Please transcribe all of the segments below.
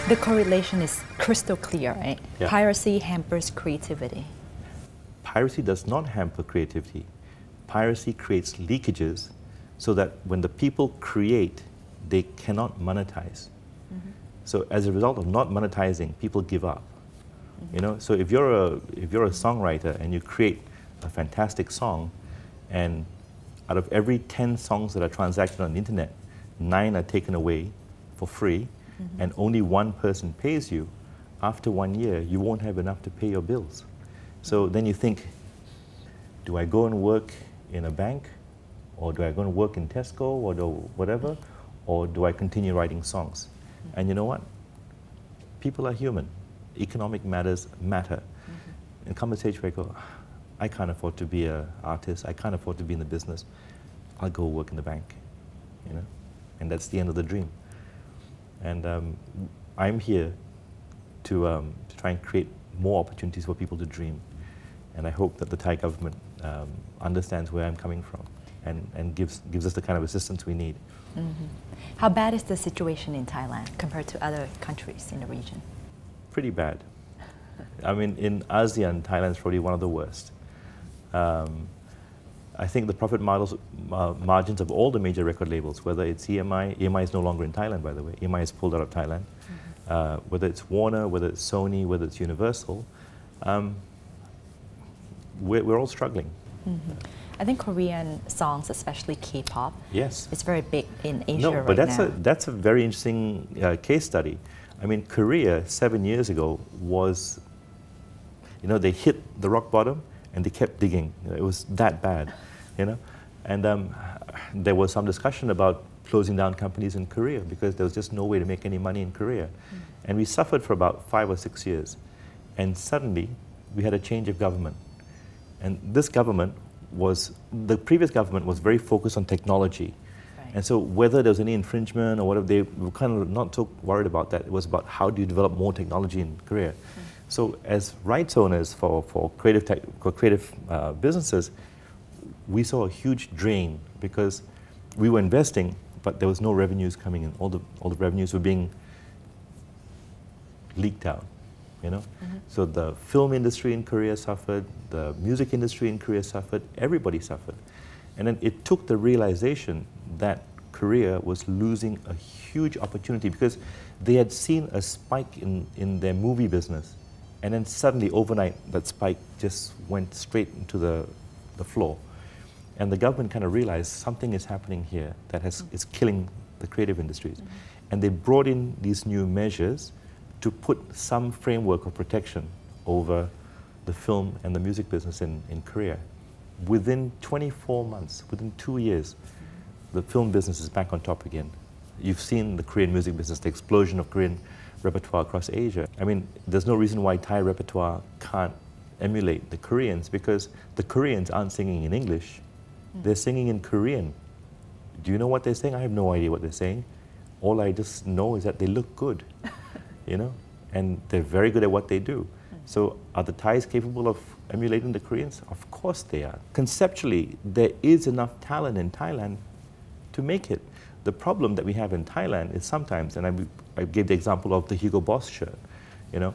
The correlation is crystal clear, right? Yeah. Piracy hampers creativity. Piracy does not hamper creativity. Piracy creates leakages so that when the people create, they cannot monetize. Mm-hmm. So as a result of not monetizing, people give up. Mm-hmm. You know, so if you're a songwriter and you create a fantastic song, and out of every 10 songs that are transacted on the internet, 9 are taken away for free, mm-hmm. and only one person pays you, after 1 year, you won't have enough to pay your bills. So then you think, do I go and work in a bank? Or do I go and work in Tesco or whatever? Or do I continue writing songs? Mm-hmm. And you know what? People are human. Economic matters matter. Mm-hmm. And come a stage where I go, I can't afford to be an artist. I can't afford to be in the business. I'll go work in the bank, you know? And that's the end of the dream. And I'm here to try and create more opportunities for people to dream. And I hope that the Thai government understands where I'm coming from and gives us the kind of assistance we need. Mm-hmm. How bad is the situation in Thailand compared to other countries in the region? Pretty bad. I mean, in ASEAN, Thailand's probably one of the worst. I think the profit margins of all the major record labels, whether it's EMI is no longer in Thailand, by the way. EMI is pulled out of Thailand. Mm-hmm. Whether it's Warner, whether it's Sony, whether it's Universal, we're all struggling. Mm-hmm. I think Korean songs, especially K-pop, yes, it's very big in Asia right now. But that's a very interesting case study. I mean, Korea 7 years ago was, you know, they hit the rock bottom and they kept digging. You know, it was that bad, you know. And there was some discussion about closing down companies in Korea because there was just no way to make any money in Korea. Mm. And we suffered for about 5 or 6 years. And suddenly, we had a change of government. And this government the previous government was very focused on technology. Right. And so whether there was any infringement or whatever, they were kind of not so worried about that. It was about how do you develop more technology in Korea. Mm. So as rights owners for creative businesses, we saw a huge drain because we were investing, but there was no revenues coming in. All the revenues were being leaked out, you know? Mm-hmm. So the film industry in Korea suffered, the music industry in Korea suffered, everybody suffered. And then it took the realization that Korea was losing a huge opportunity because they had seen a spike in their movie business. And then suddenly, overnight, that spike just went straight into the floor. And the government kind of realized something is happening here that is killing the creative industries. Mm-hmm. And they brought in these new measures to put some framework of protection over the film and the music business in Korea. Within 24 months, within 2 years, the film business is back on top again. You've seen the Korean music business, the explosion of Korean repertoire across Asia. I mean, there's no reason why Thai repertoire can't emulate the Koreans because the Koreans aren't singing in English. They're singing in Korean. Do you know what they're saying? I have no idea what they're saying. All I just know is that they look good, you know, and they're very good at what they do. So are the Thais capable of emulating the Koreans? Of course they are. Conceptually, there is enough talent in Thailand to make it. The problem that we have in Thailand is sometimes, and I gave the example of the Hugo Boss shirt, you know,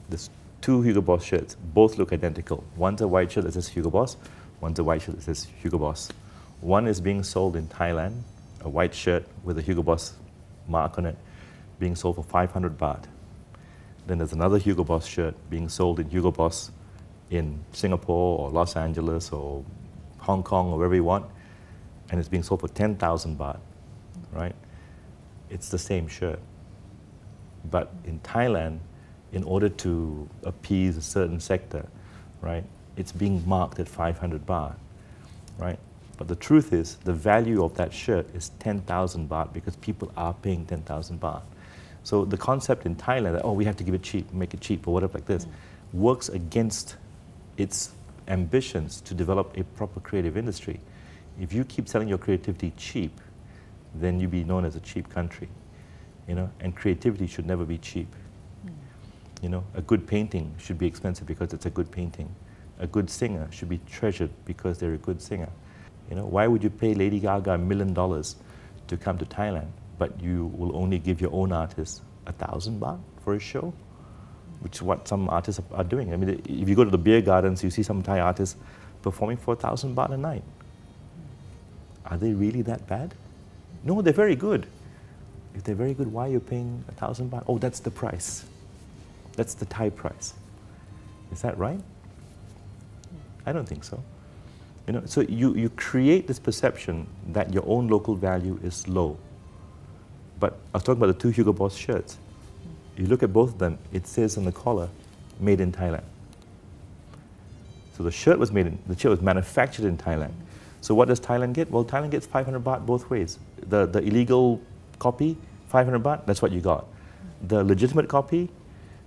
there's 2 Hugo Boss shirts, both look identical. One's a white shirt that says Hugo Boss, one's a white shirt that says Hugo Boss. One is being sold in Thailand, a white shirt with a Hugo Boss mark on it, being sold for 500 baht. Then there's another Hugo Boss shirt being sold in Hugo Boss in Singapore or Los Angeles or Hong Kong or wherever you want, and it's being sold for 10,000 baht, right? It's the same shirt. But in Thailand, in order to appease a certain sector, right, it's being marked at 500 baht, right? But the truth is, the value of that shirt is 10,000 baht because people are paying 10,000 baht. So the concept in Thailand that, oh, we have to give it cheap, make it cheap, or whatever like this, works against its ambitions to develop a proper creative industry. If you keep selling your creativity cheap, then you'll be known as a cheap country, you know, and creativity should never be cheap. You know, a good painting should be expensive because it's a good painting. A good singer should be treasured because they're a good singer. You know, why would you pay Lady Gaga $1 million to come to Thailand, but you will only give your own artist 1,000 baht, for for a show, which is what some artists are doing. I mean, if you go to the beer gardens, you see some Thai artists performing for 1,000 baht a night. Are they really that bad? No, they're very good. If they're very good, why are you paying 1,000 baht? Oh, that's the price. That's the Thai price. Is that right? I don't think so. You know, so you create this perception that your own local value is low. But I was talking about the two Hugo Boss shirts. You look at both of them, it says on the collar, made in Thailand. So the shirt was manufactured in Thailand. So what does Thailand get? Well, Thailand gets 500 baht both ways. The illegal copy, 500 baht, that's what you got. The legitimate copy,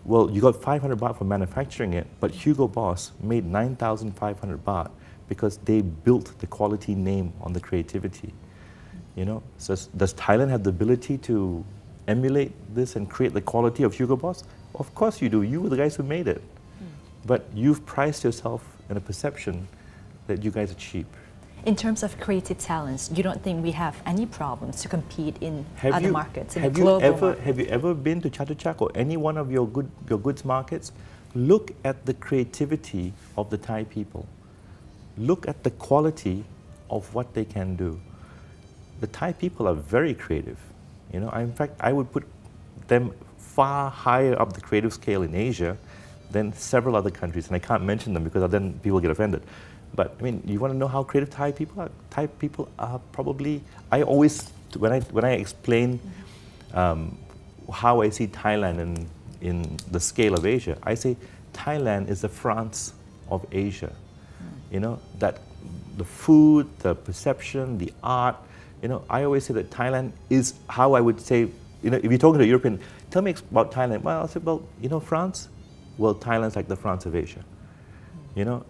well, you got 500 baht for manufacturing it, but Hugo Boss made 9,500 baht because they built the quality name on the creativity. You know, so does Thailand have the ability to emulate this and create the quality of Hugo Boss? Of course you do. You were the guys who made it. But you've priced yourself in a perception that you guys are cheap. In terms of creative talents, you don't think we have any problems to compete in other markets, in the global market? Have you ever been to Chatuchak or any one of your goods markets? Look at the creativity of the Thai people. Look at the quality of what they can do. The Thai people are very creative. You know, in fact, I would put them far higher up the creative scale in Asia than several other countries, and I can't mention them because then people get offended. But I mean, you want to know how creative Thai people are? Thai people are probably, I always, when I explain how I see Thailand in the scale of Asia, I say Thailand is the France of Asia. You know, that the food, the perception, the art, you know, I always say that Thailand is how I would say, you know, if you're talking to a European, tell me about Thailand. Well, I'll say, well, you know, France? Well, Thailand's like the France of Asia. You know,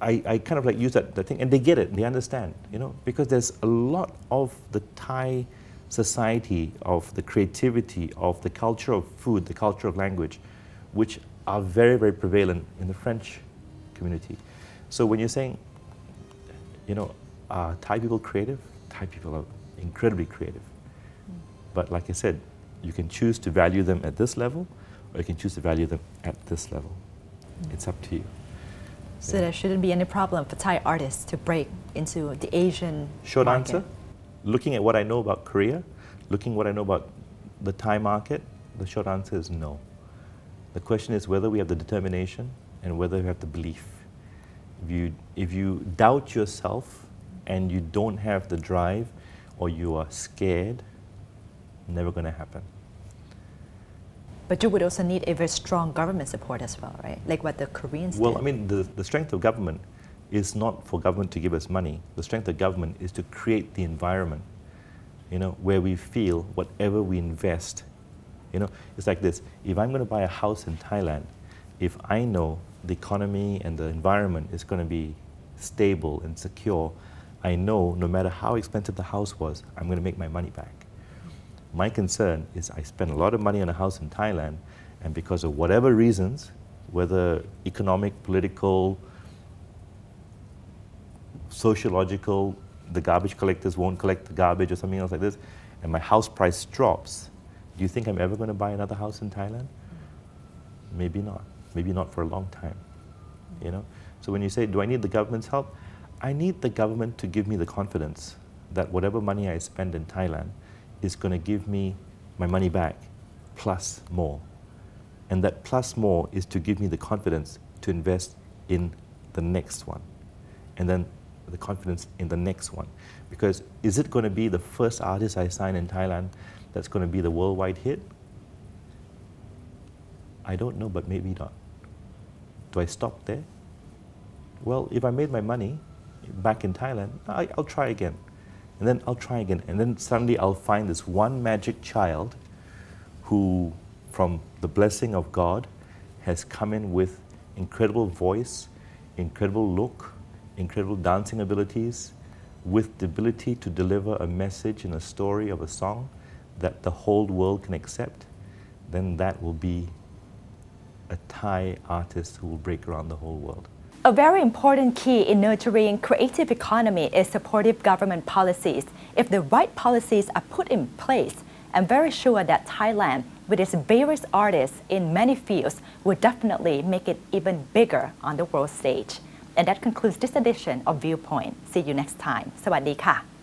I kind of like use that thing, and they get it, they understand, you know, because there's a lot of the Thai society, of the creativity, of the culture of food, the culture of language, which are very, very prevalent in the French community. So when you're saying, you know, are Thai people creative? Thai people are incredibly creative. But like I said, you can choose to value them at this level, or you can choose to value them at this level. It's up to you. So there shouldn't be any problem for Thai artists to break into the Asian Short market. answer, looking at what I know about Korea, looking at what I know about the Thai market, the short answer is no. The question is whether we have the determination and whether we have the belief. If you doubt yourself and you don't have the drive, or you are scared, never going to happen. But you would also need a very strong government support as well, right? Like what the Koreans did. Well, I mean, the strength of government is not for government to give us money. The strength of government is to create the environment, you know, where we feel whatever we invest, you know, it's like this. If I'm going to buy a house in Thailand, if I know the economy and the environment is going to be stable and secure, I know no matter how expensive the house was, I'm going to make my money back. My concern is I spend a lot of money on a house in Thailand, and because of whatever reasons, whether economic, political, sociological, the garbage collectors won't collect the garbage or something else like this, and my house price drops, do you think I'm ever going to buy another house in Thailand? Maybe not. Maybe not for a long time. You know? So when you say, do I need the government's help? I need the government to give me the confidence that whatever money I spend in Thailand is going to give me my money back plus more. And that plus more is to give me the confidence to invest in the next one. And then the confidence in the next one. Because is it going to be the first artist I sign in Thailand that's going to be the worldwide hit? I don't know, but maybe not. Do I stop there? Well, if I made my money back in Thailand, I'll try again. And then I'll try again. And then suddenly I'll find this one magic child who, from the blessing of God, has come in with incredible voice, incredible look, incredible dancing abilities, with the ability to deliver a message and a story of a song that the whole world can accept, then that will be a Thai artist who will break around the whole world. A very important key in nurturing creative economy is supportive government policies. If the right policies are put in place I'm very sure that Thailand, with its various artists in many fields, will definitely make it even bigger on the world stage. And that concludes this edition of Viewpoint. See you next time. สวัสดีค่ะ